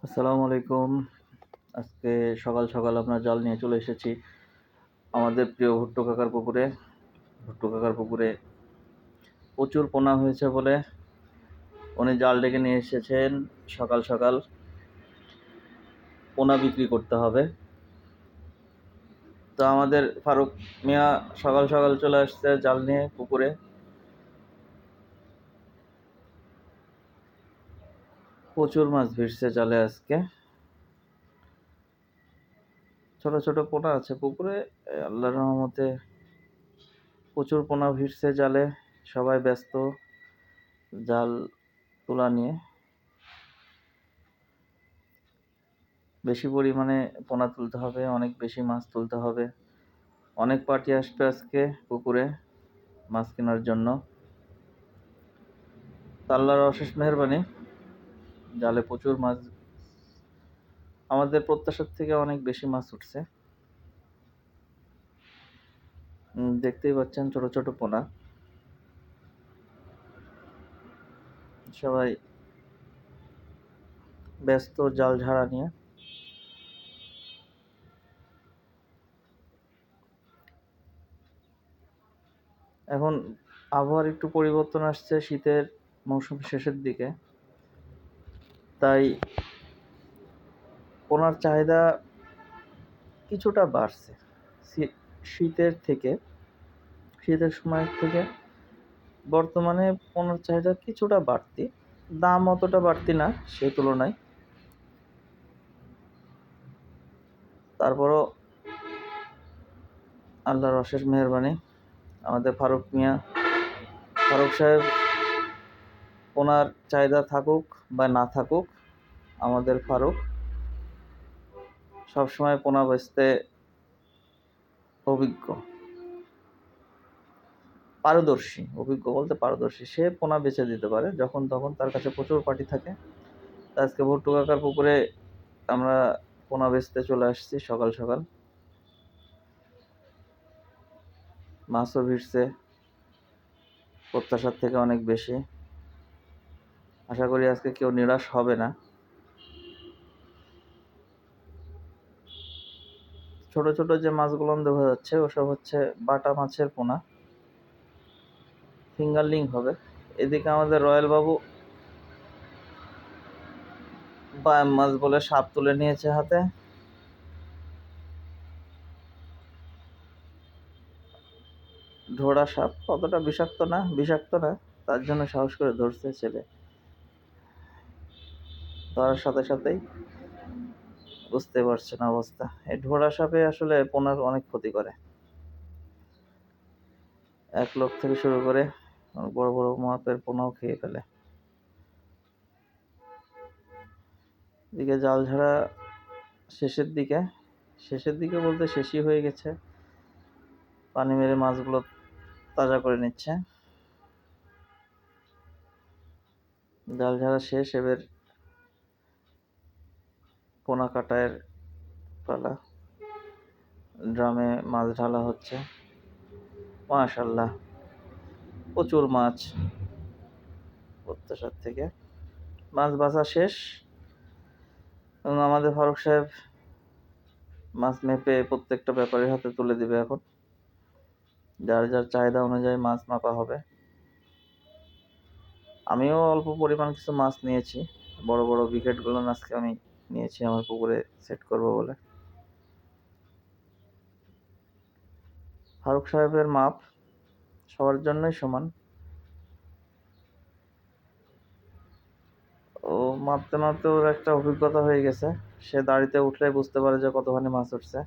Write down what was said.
আসসালামু আলাইকুম। আজকে সকাল সকাল আপনার জাল নিয়ে চলে এসেছি আমাদের প্রিয় ভুট্টো কাকার পুকুরে। ভুট্টো কাকার পুকুরে প্রচুর পোনা হয়েছে বলে উনি জাল ডেকে নিয়ে এসেছেন। সকাল সকাল পোনা বিক্রি করতে হবে, তো আমাদের ফারুক মিয়া সকাল সকাল চলে আসছে জাল নিয়ে পুকুরে। প্রচুর মাছ ভিড়ছে জালে আজকে। ছোট ছোট পোনা আছে পুকুরে, আল্লাহর রহমতে প্রচুর পোনা ভিড়ছে জালে। সবাই ব্যস্ত জাল তোলা নিয়ে। বেশি পরিমাণে পোনা তুলতে হবে, অনেক বেশি মাছ তুলতে হবে। অনেক পার্টি আসবে আজকে পুকুরে মাছ কেনার জন্য। আল্লাহর অশেষ মেহেরবানি, জালে প্রচুর মাছ, আমাদের প্রত্যাশার থেকে অনেক বেশি মাছ উঠছে। দেখতেই পাচ্ছেন ছোট ছোট পোনা। সবাই ব্যস্ত জাল ঝাড়া নিয়ে। এখন আবহাওয়ার একটু পরিবর্তন আসছে, শীতের মৌসুম শেষের দিকে, তাই পোনার চাহিদা কিছুটা বাড়ছে। শীতের সময় থেকে বর্তমানে পোনার চাহিদা কিছুটা বাড়তি, দাম অতটা বাড়তি না সেই তুলনায়। তারপরও আল্লাহর অশেষ মেহেরবানি, আমাদের ফারুক সাহেব, ওনার চাহিদা থাকুক বা না থাকুক, আমাদের ফারুক সবসময় পোনা বেচতে অভিজ্ঞ বলতে পারদর্শী। সে পোনা বেচে দিতে পারে যখন তখন, তার কাছে প্রচুর পার্টি থাকে। আজকে ভুট্টো কাকার পুকুরে আমরা পোনা বেচতে চলে আসছি সকাল সকাল। মাছও ভিড়ছে প্রত্যাশার থেকে অনেক বেশি। আশা করি আজকে কেউ নিরাশ হবে না। ছোট ছোট যে মাছগুলো দেখা যাচ্ছে ওসব হচ্ছে বাটা মাছের পোনা, ফিঙ্গারলিং হবে। এদিকে আমাদের রয়্যাল বাবু বায়াম মাছ বলে সাপ তুলে নিয়েছে হাতে। ঢোড়া সাপ অতটা বিষাক্ত না, তার জন্য সাহস করে ধরছে ছেলে। ধরার সাথে সাথেই বুঝতে পারছে না অবস্থা। এই ঢোড়া সাপে আসলে পোনার অনেক ক্ষতি করে। 1 লোক থেকে শুরু করে বড় বড় মাপের পোনাও খেয়ে ফেলে। এদিকে জাল ঝাড়া শেষের দিকে বলতে শেষই হয়ে গেছে। পানি মেরে মাছগুলো তাজা করে নিচ্ছে। জাল ঝাড়া শেষ, এবার পোনা কাটায়ের পালা। ড্রামে মাছ ঢালা হচ্ছে। মাশাআল্লাহ প্রচুর মাছ, প্রত্যাশার থেকে মাছ বাছা শেষ। এবং আমাদের ফারুক সাহেব মাছ মেপে প্রত্যেকটা ব্যাপারীর হাতে তুলে দিবে। এখন যার যার চাহিদা অনুযায়ী মাছ মাপা হবে। আমিও অল্প পরিমাণ কিছু মাছ নিয়েছি, বড় বড় বিকেটগুলো আজকে আমি নিয়েছি আমার পুকুরে সেট করব বলে। ফারুক সাহেবের মাপ সবার জন্যই সমান। ও মাপতে মাপতে ওর একটা অভিজ্ঞতা হয়ে গেছে, সে দাড়িতে উঠলে বুঝতে পারে যে কতখানি মাছ উঠছে।